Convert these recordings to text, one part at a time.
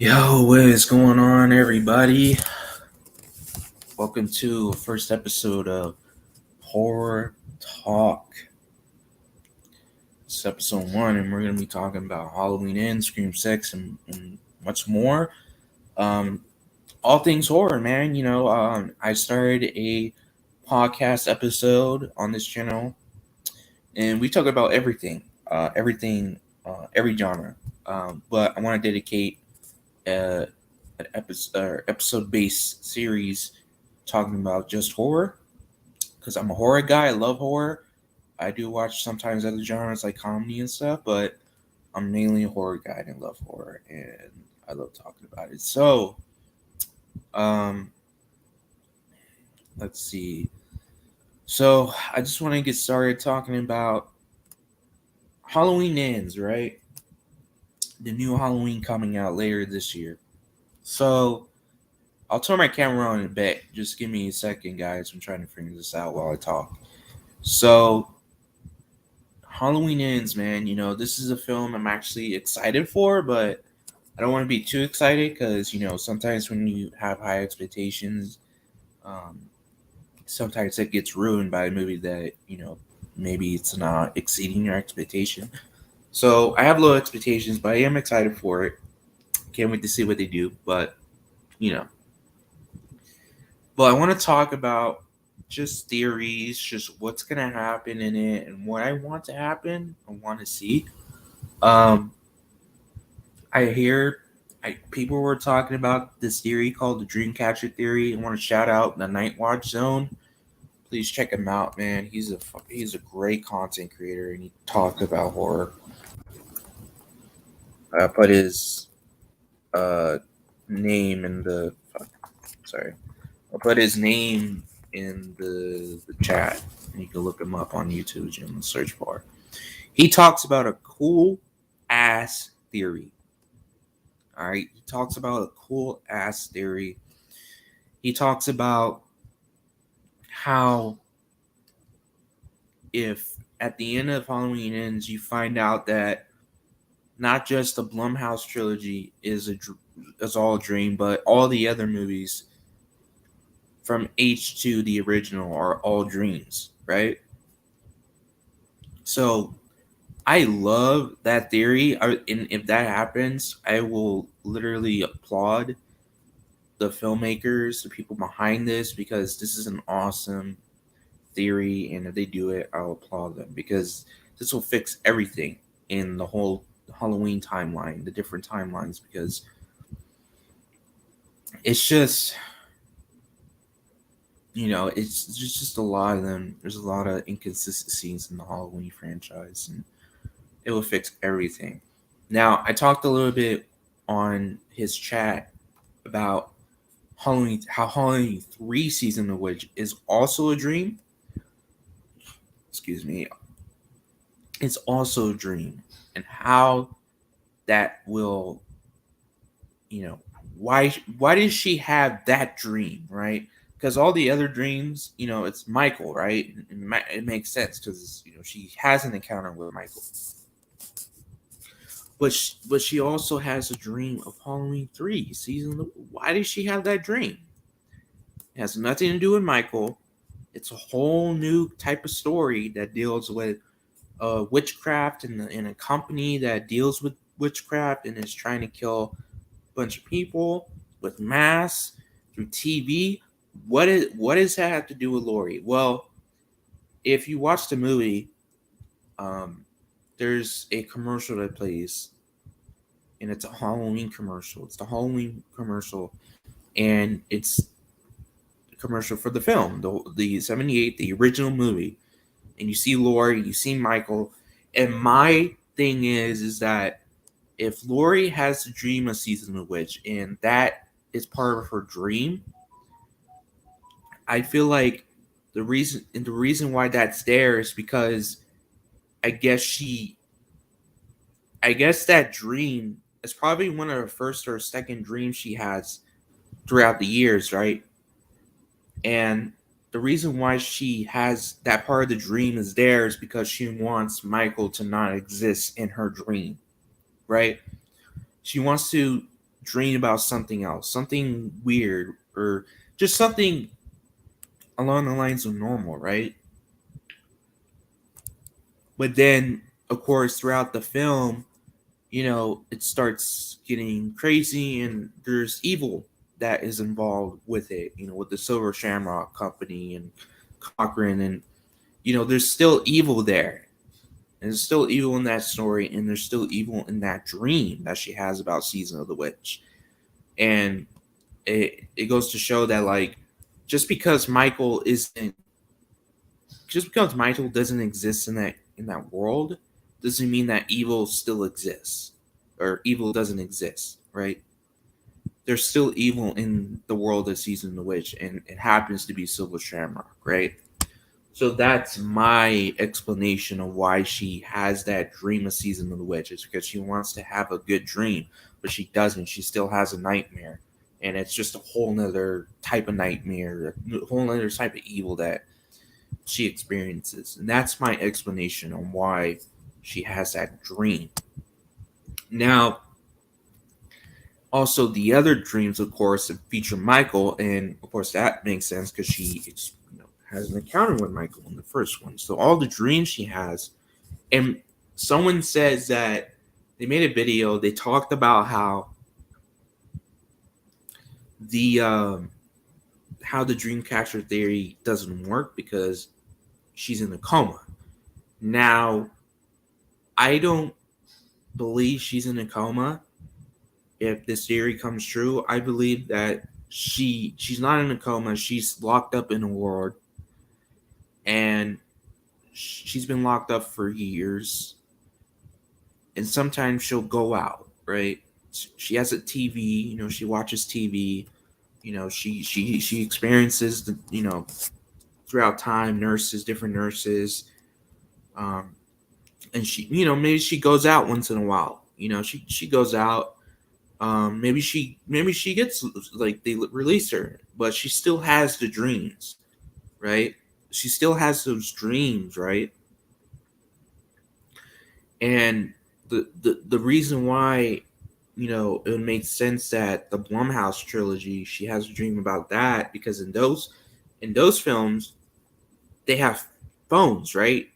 Yo, what is going on, everybody? Welcome to the first episode of Horror Talk. It's episode 1, and we're going to be talking about Halloween Ends, Scream 6, and much more. Um, all things horror, man. I started a podcast episode on this channel, and we talk about every genre. But I want to dedicate uh, an episode-based series talking about just horror because I'm a horror guy. I love horror. I do watch sometimes other genres like comedy and stuff, but I'm mainly a horror guy and I love horror and I love talking about it. So, um, let's see. So, I just want to get started talking about Halloween Ends, right? The new Halloween coming out later this year. So, I'll turn my camera on in a bit. Just give me a second, guys. I'm trying to figure this out while I talk. So, Halloween Ends, man. This is a film I'm actually excited for, but I don't want to be too excited because, sometimes when you have high expectations, um, sometimes it gets ruined by a movie that, maybe it's not exceeding your expectation. So I have low expectations, but I am excited for it. Can't wait to see what they do. You know, but I want to talk about just theories, just what's going to happen in it and what I want to happen. I want to see. Um, I hear people were talking about this theory called the Dreamcatcher theory. I want to shout out the Night Watch Zone. Please check him out, man. He's a great content creator, and he talks about horror. I put his uh name in the sorry. I'll put his name in the chat, and you can look him up on YouTube in the search bar. He talks about a cool ass theory. All right, he talks about a cool ass theory. He talks about how if at the end of Halloween Ends you find out that not just the Blumhouse trilogy is all a dream, but all the other movies from H2 the original are all dreams, right? So I love that theory, and if that happens, I will literally applaud the filmmakers, the people behind this, because this is an awesome theory, and if they do it, I'll applaud them because this will fix everything in the whole Halloween timeline, the different timelines, because it's just it's just a lot of them. There's a lot of inconsistencies in the Halloween franchise, and it will fix everything. Now, I talked a little bit on his chat about how Halloween 3 season of which is also a dream. Excuse me, it's also a dream, and how that will, you know, why does she have that dream, right? Because all the other dreams, it's Michael, right? And it makes sense because she has an encounter with Michael, but she also has a dream of Halloween 3 season. Why does she have that dream? It has nothing to do with Michael. It's a whole new type of story that deals with witchcraft and a company that deals with witchcraft and is trying to kill a bunch of people with masks through TV. What does that have to do with Laurie? Well, if you watch the movie, um, there's a commercial that plays, and it's a Halloween commercial. It's the Halloween commercial, and it's a commercial for the film, the '78, the original movie. And you see Laurie, you see Michael, and my thing is that if Laurie has the dream of season of witch, and that is part of her dream, I feel like the reason why that's there is because I guess she I guess that dream is probably one of her first or second dreams she has throughout the years, right? And the reason why she has that part of the dream is there is because she wants Michael to not exist in her dream, right? She wants to dream about something else, something weird, or just something along the lines of normal, right? But then, of course, throughout the film, it starts getting crazy and there's evil that is involved with it, with the Silver Shamrock Company and Cochrane. And, there's still evil there. And there's still evil in that story. And there's still evil in that dream that she has about Season of the Witch. And it goes to show that, like, just because Michael doesn't exist in that world doesn't mean that evil still exists or evil doesn't exist, right? There's still evil in the world of Season of the Witch, and it happens to be Silver Shamrock, right? So that's my explanation of why she has that dream of Season of the Witch. It's because she wants to have a good dream, but she doesn't. She still has a nightmare, and it's just a whole nother type of nightmare, a whole nother type of evil that she experiences. And that's my explanation on why she has that dream. Now, also the other dreams, of course, feature Michael, and of course that makes sense because she has an encounter with Michael in the first one. So all the dreams she has, and someone says that they made a video, they talked about how the dream catcher theory doesn't work because she's in a coma. Now, I don't believe she's in a coma. If this theory comes true, I believe that she's not in a coma. She's locked up in a ward, and she's been locked up for years. And sometimes she'll go out, right? She has a TV. She watches TV. She experiences the throughout time different nurses, and she maybe she goes out once in a while. She goes out. Maybe she gets, like, they release her, but she still has the dreams, right? She still has those dreams, right? And the reason why it would make sense that the Blumhouse trilogy, she has a dream about that, because in those films they have phones, right?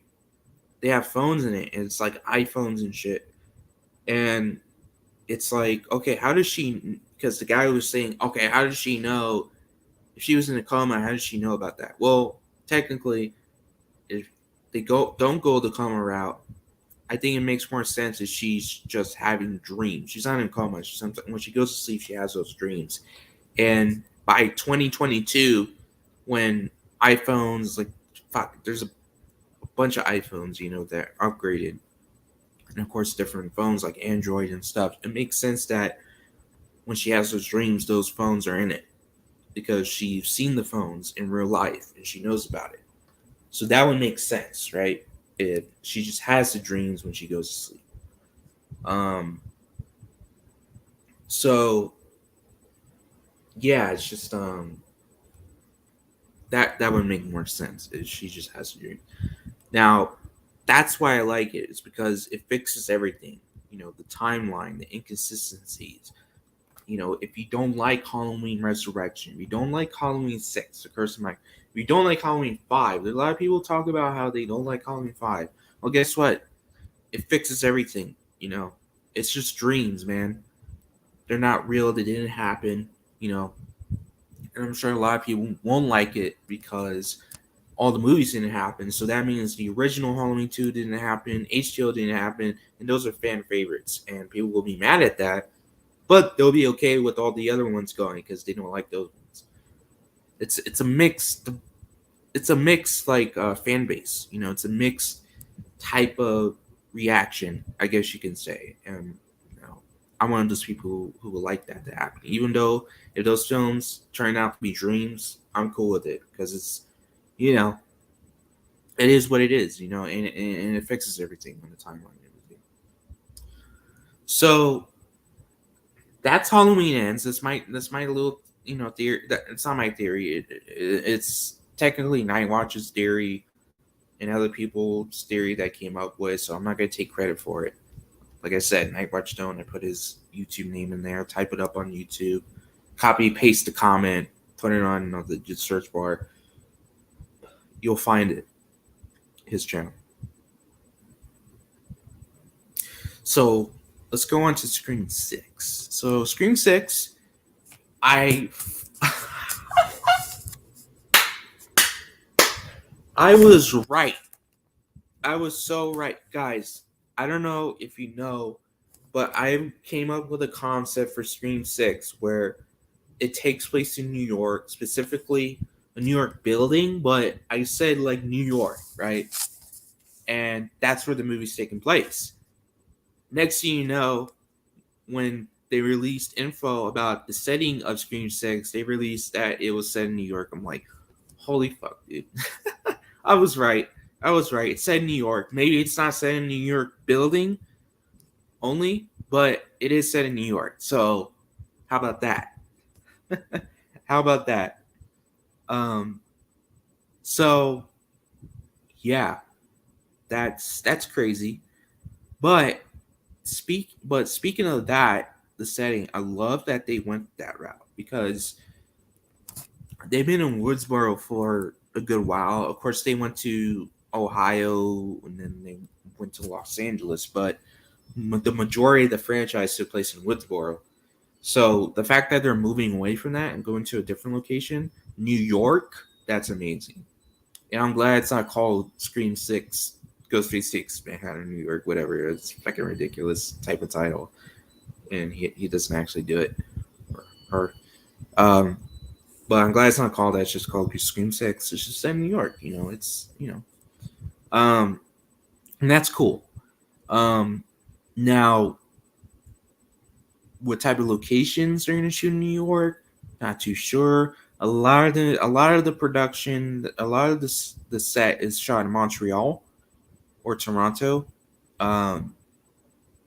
They have phones in it, and it's like iPhones and shit. And it's like, okay, how does she, because the guy was saying, okay, how does she know if she was in a coma? How does she know about that? Well, technically, if they don't go the coma route, I think it makes more sense if she's just having dreams. She's not in a coma. When she goes to sleep, she has those dreams. And by 2022, when iPhones, like, there's a bunch of iPhones, that are upgraded, and of course different phones like Android and stuff, it makes sense that when she has those dreams, those phones are in it, because she's seen the phones in real life and she knows about it. So that would make sense, right? If she just has the dreams when she goes to sleep. So yeah, it's just that would make more sense if she just has a dream. Now, that's why I like it. It's because it fixes everything. The timeline, the inconsistencies. If you don't like Halloween Resurrection, if you don't like Halloween 6, The Curse of Mike, if you don't like Halloween 5, a lot of people talk about how they don't like Halloween 5. Well, guess what? It fixes everything. It's just dreams, man. They're not real. They didn't happen. And I'm sure a lot of people won't like it because all the movies didn't happen. So that means the original Halloween 2 didn't happen, H2O didn't happen, and those are fan favorites. And people will be mad at that, but they'll be okay with all the other ones going because they don't like those ones. It's a mixed like fan base. It's a mixed type of reaction, I guess you can say. And I'm one of those people who would like that to happen. Even though if those films turn out to be dreams, I'm cool with it because it's it is what it is, and it fixes everything on the timeline and everything. So that's Halloween Ends. That's my little theory. It's not my theory. It's technically Night Watch's theory and other people's theory that came up with. So I'm not gonna take credit for it. like I said, Nightwatch Stone. I put his YouTube name in there. Type it up on YouTube. Copy paste the comment. Put it on the search bar. You'll find it. His channel. So let's go on to Scream 6. So Scream 6, I was right. I was so right, guys. I don't know if you know, but I came up with a concept for Scream 6 where it takes place in New York, specifically a New York building, but I said like New York, right? And that's where the movie's taking place. Next thing you know, when they released info about the setting of Scream 6, they released that it was set in New York. I'm like, holy fuck, dude. I was right. It's set in New York. Maybe it's not set in New York building only, but it is set in New York. So how about that? How about that? Um, so yeah, that's crazy. But speaking of that, the setting, I love that they went that route because they've been in Woodsboro for a good while. Of course, they went to Ohio and then they went to Los Angeles, but the majority of the franchise took place in Woodsboro. So the fact that they're moving away from that and going to a different location, New York, that's amazing. And I'm glad it's not called Scream 6, Ghostface 6, Manhattan, New York, whatever. It's fucking ridiculous type of title. And he doesn't actually do it. Or her. But I'm glad it's not called that. It's just called Scream 6. It's just set in New York. And that's cool. Now, what type of locations they're going to shoot in New York? Not too sure. A lot of the production, a lot of the set is shot in Montreal or Toronto,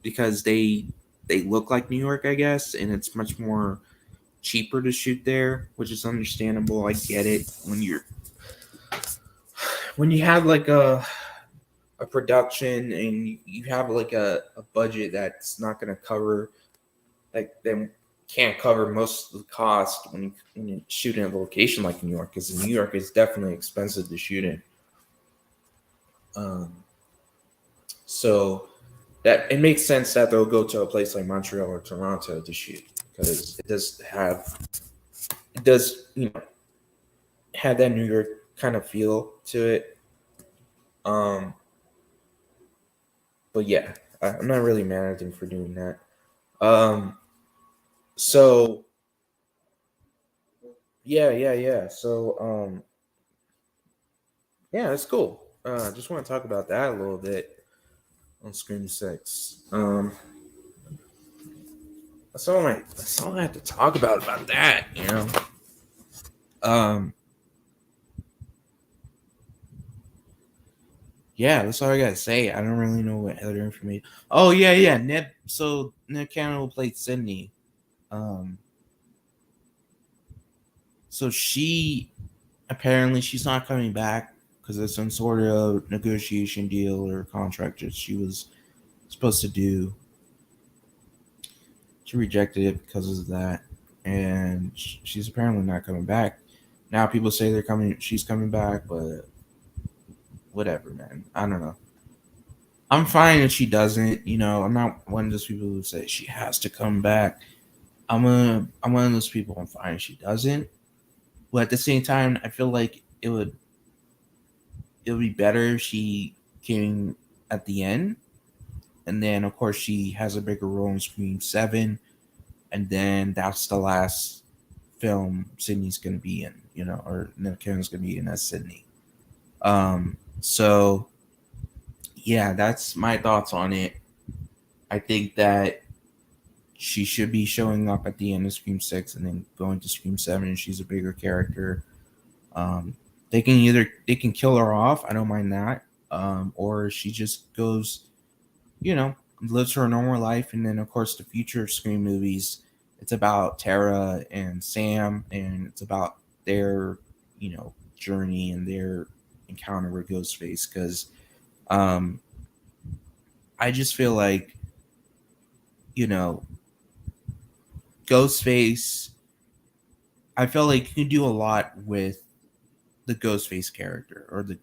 because they look like New York, I guess, and it's much more cheaper to shoot there, which is understandable. I get it when you have like a production and you have like a budget that's not going to cover, like, then can't cover most of the cost when you shoot in a location like New York, because New York is definitely expensive to shoot in. So that it makes sense that they'll go to a place like Montreal or Toronto to shoot, because it does have that New York kind of feel to it. But yeah, I'm not really mad at them for doing that. So yeah. So yeah, that's cool. I just want to talk about that a little bit on Scream 6. That's all I have to talk about that, Yeah, that's all I gotta say. I don't really know what other information. Oh yeah. Ned Campbell played Sydney. Um, so she's not coming back because of some sort of negotiation deal or contract that she was supposed to do. She rejected it because of that, and she's apparently not coming back. Now people say she's coming back, but whatever, man. I don't know. I'm fine if she doesn't. I'm not one of those people who say she has to come back. I'm one of those people. I'm fine if she doesn't. But at the same time, I feel like it would be better if she came at the end, and then of course she has a bigger role in Scream 7, and then that's the last film Sydney's gonna be in. Or Ned Campbell's gonna be in as Sydney. So yeah, that's my thoughts on it. I think that she should be showing up at the end of Scream 6 and then going to Scream 7, and she's a bigger character. They can kill her off, I don't mind that. Or she just goes, lives her normal life, and then of course the future Scream movies, it's about Tara and Sam, and it's about their, journey and their encounter with Ghostface, because I just feel like you know, Ghostface, I felt like you can do a lot with the Ghostface character or the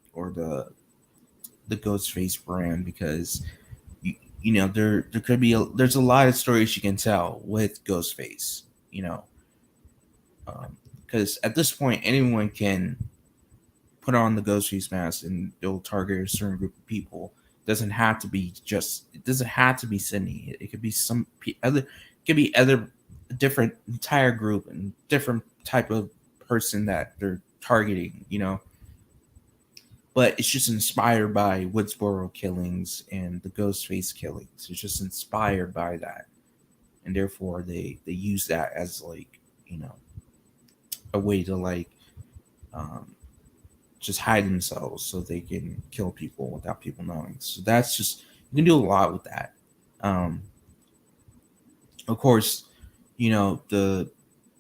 Ghostface brand, because there could be there's a lot of stories you can tell with Ghostface, because at this point anyone can put on the Ghostface mask and it'll target a certain group of people. It doesn't have to be Sydney. It could be other, it could be other different entire group and different type of person that they're targeting, but it's just inspired by Woodsboro killings and the Ghostface killings. It's just inspired by that, and therefore they use that as like, a way to like just hide themselves so they can kill people without people knowing. So that's just, you can do a lot with that. Of course, the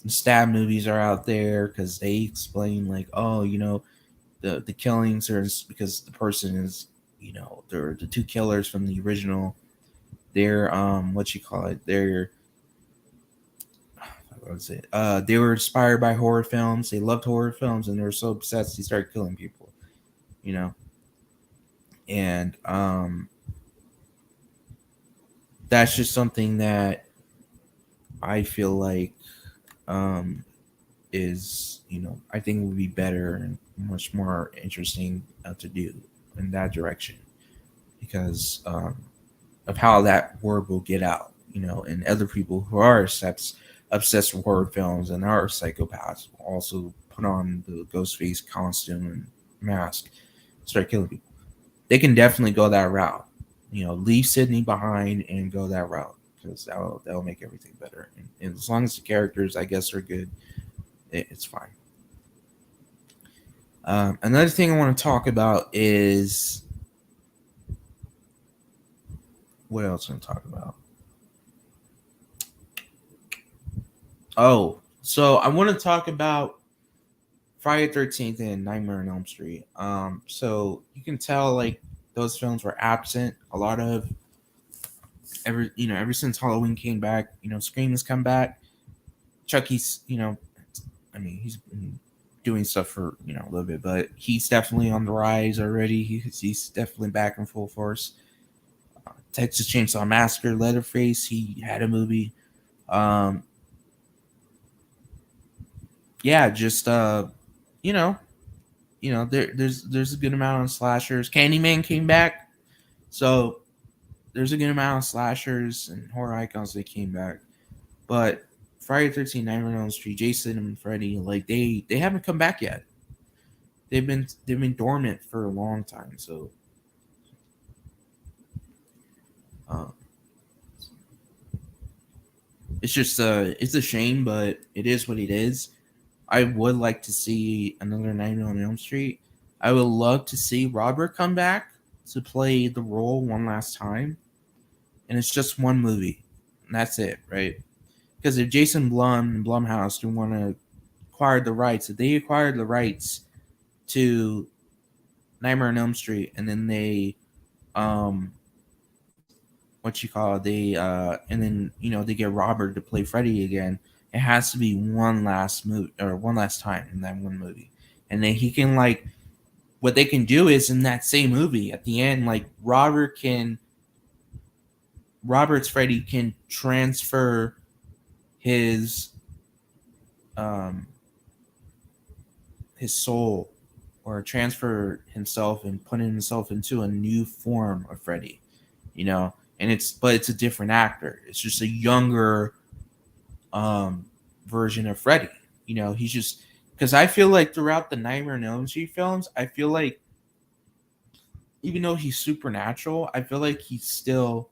stab movies are out there because they explain like, oh, the killings are because the person is, they're the two killers from the original. They're what you call it? They're what was it? They were inspired by horror films. They loved horror films, and they were so obsessed they started killing people. And that's just something that I feel like is, I think would be better and much more interesting to do in that direction, because of how that word will get out, and other people who are obsessed with horror films and are psychopaths will also put on the Ghostface costume and mask, start killing people. They can definitely go that route. Leave Sydney behind and go that route, because that'll make everything better. And as long as the characters, I guess, are good, it's fine. Another thing I want to talk about is, what else am I talk about? Oh, so I want to talk about Friday 13th and Nightmare on Elm Street. So you can tell like those films were absent a lot of ever since Halloween came back. Scream has come back. Chucky's, he's been doing stuff for a little bit, but he's definitely on the rise already. He's definitely back in full force. Texas Chainsaw Massacre, Leatherface, he had a movie. Yeah, just there's a good amount of slashers. Candyman came back, so there's a good amount of slashers and horror icons that came back. But Friday 13th, Nightmare on Elm Street, Jason and Freddy, like they haven't come back yet. They've been dormant for a long time. So it's just it's a shame, but it is what it is. I would like to see another Nightmare on Elm Street. I would love to see Robert come back to play the role one last time, and it's just one movie, and that's it, right? Because if Jason Blum and Blumhouse do want to acquire the rights, if they acquired the rights to Nightmare on Elm Street, and then they, what you call it, they, and then they get Robert to play Freddy again. It has to be one last movie or one last time in that one movie, and then he can like, what they can do is in that same movie at the end, like Robert's Freddy can transfer his soul, or transfer himself and put himself into a new form of Freddy, and it's a different actor. It's just a younger version of Freddy. He's just, because I feel like throughout the Nightmare on Elm Street films, I feel like even though he's supernatural, I feel like he still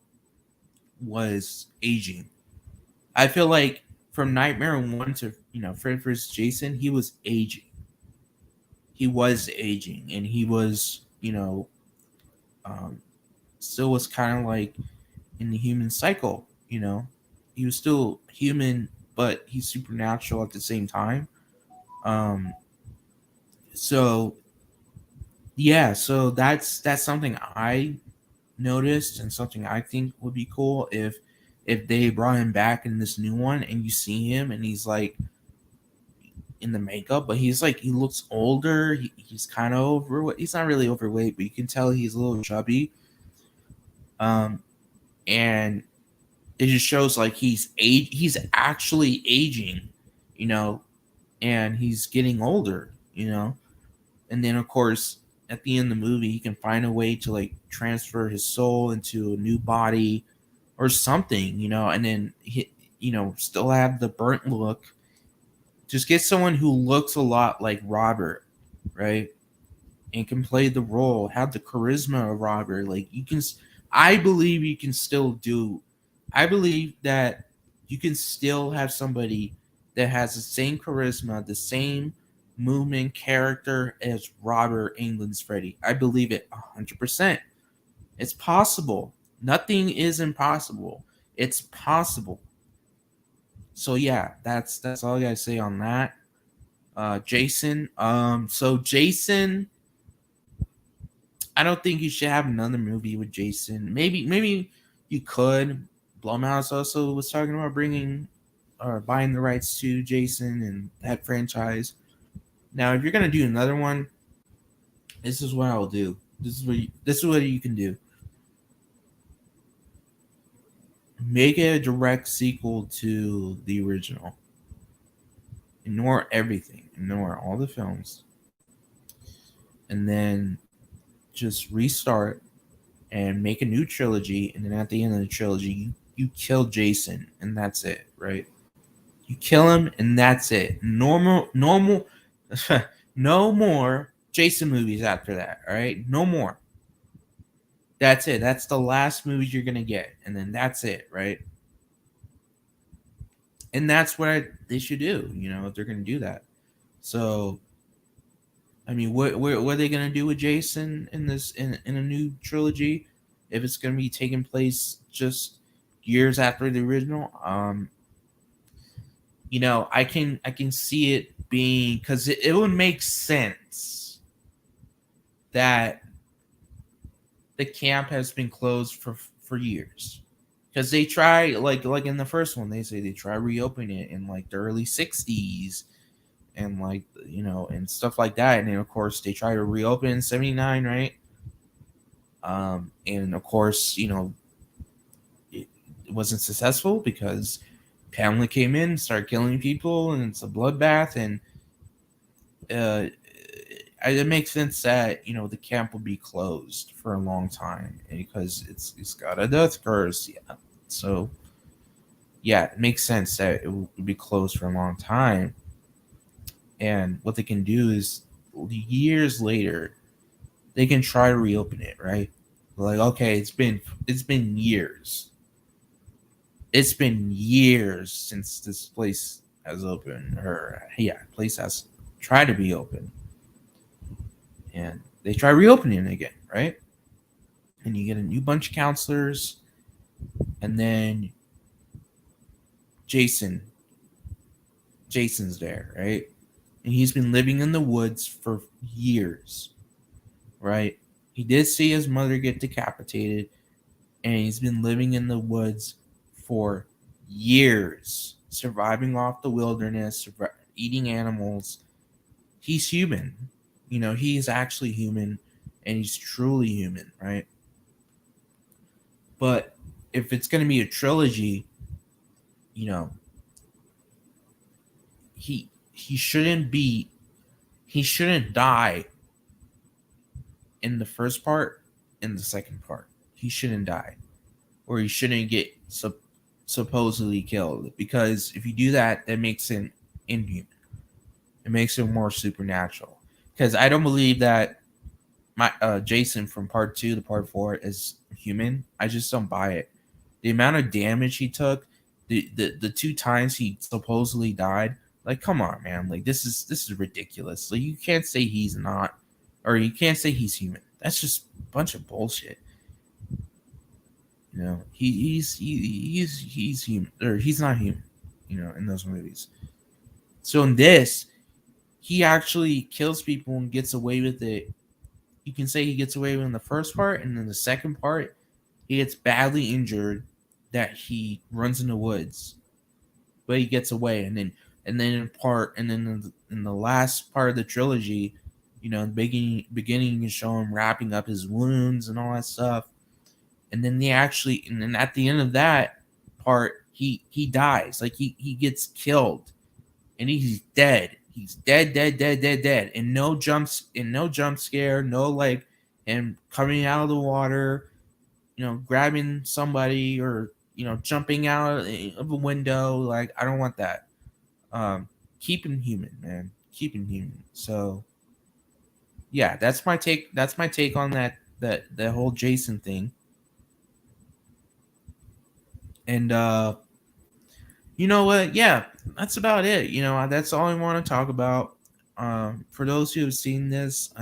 was aging. I feel like from Nightmare 1 to Fred vs. Jason, he was aging. He was aging, and he was still was kind of like in the human cycle. He was still human, but he's supernatural at the same time. So yeah, so that's something I noticed, and something I think would be cool if if they brought him back in this new one and you see him and he's like in the makeup, but he's like, he looks older. He's kind of overweight. He's not really overweight, but you can tell he's a little chubby. And it just shows like he's actually aging, you know, and he's getting older, you know. And then of course at the end of the movie he can find a way to like transfer his soul into a new body or something, you know, and then he, you know, still have the burnt look. Just get someone who looks a lot like Robert, right? And can play the role, have the charisma of Robert. Like you can, I believe you can still do. I believe that you can still have somebody that has the same charisma, the same movement character as Robert Englund's Freddy. I believe it 100%. It's possible. Nothing is impossible. It's possible. So yeah, that's all I gotta say on that. Jason. So Jason, I don't think you should have another movie with Jason. Maybe you could. Blumhouse also was talking about bringing or buying the rights to Jason and that franchise. Now, if you're gonna do another one, this is what I'll do. This is what you can do. Make it a direct sequel to the original. Ignore everything. Ignore all the films. And then just restart and make a new trilogy. And then at the end of the trilogy, you kill Jason and that's it, right? You kill him and that's it. Normal no more Jason movies after that, all right? No more. That's it. That's the last movies you're gonna get, and then that's it, right? And that's what they should do, you know, if they're gonna do that. So, I mean, what are they gonna do with Jason in this in a new trilogy? If it's gonna be taking place just years after the original, you know, I can see it being, because it would make sense that the camp has been closed for years, because they try like in the first one they say they try reopening it in like the early 60s and like, you know, and stuff like that, and then of course they try to reopen in 79, right? And of course, you know, it wasn't successful because Pamela came in, started killing people, and it's a bloodbath, and it makes sense that, you know, the camp will be closed for a long time because it's got a death curse. Yeah, so yeah, it makes sense that it will be closed for a long time. And what they can do is years later, they can try to reopen it, right? Like, okay, it's been years. It's been years since this place has opened, or yeah, place has tried to be open. And they try reopening it again, right? And you get a new bunch of counselors, and then Jason's there, right? And he's been living in the woods for years, right? He did see his mother get decapitated, and he's been living in the woods for years, surviving off the wilderness, eating animals. He's human. You know, he's actually human, and he's truly human, right? But if it's going to be a trilogy, you know, he shouldn't die in the first part. In the second part, he shouldn't die, or he shouldn't get supposedly killed, because if you do that, that makes him inhuman. It makes him more supernatural, because I don't believe that my Jason from part 2 to part 4 is human. I just don't buy it. The amount of damage he took, the 2 times he supposedly died, like, come on, man, like this is ridiculous. Like, you can't say he's not, or you can't say he's human. That's just a bunch of bullshit. You know, he's human, or he's not human, you know, in those movies. So in this, he actually kills people and gets away with it. You can say he gets away with it in the first part, and in the second part, he gets badly injured, that he runs in the woods, but he gets away, and then in the last part of the trilogy, in the beginning you show him wrapping up his wounds and all that stuff, and then and then at the end of that part, he dies, like he gets killed, and he's dead. He's dead, dead, dead, dead, dead, and no jump scare, no like him coming out of the water, grabbing somebody or jumping out of a window. Like, I don't want that. Keep him human, man. Keep him human. So yeah, that's my take. That's my take on that whole Jason thing. And you know what? Yeah, that's about it. That's all I want to talk about. For those who have seen this,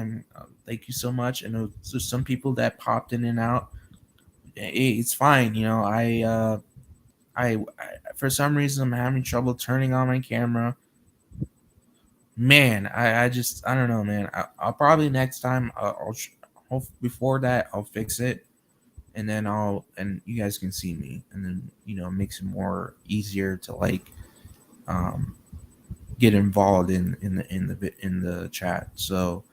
thank you so much. I know there's some people that popped in and out. It's fine. I for some reason I'm having trouble turning on my camera. Man, I don't know, man. I'll probably next time before that I'll fix it, and then and you guys can see me, and then it makes it more easier to like um get involved in the chat. So,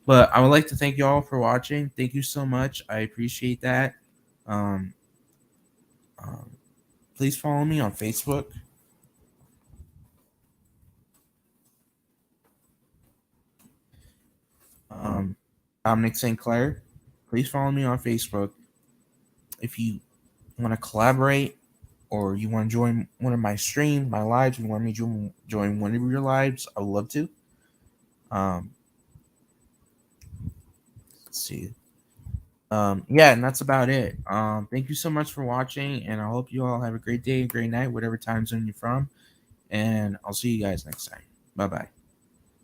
but I would like to thank you all for watching. Thank you so much. I appreciate that. Um, please follow me on Facebook. Dominic St. Clair. Please follow me on Facebook. If you want to collaborate or you want to join one of my streams, my lives, you want me to join one of your lives, I would love to. Let's see. Yeah, and that's about it. Thank you so much for watching, and I hope you all have a great day, great night, whatever time zone you're from. And I'll see you guys next time. Bye bye.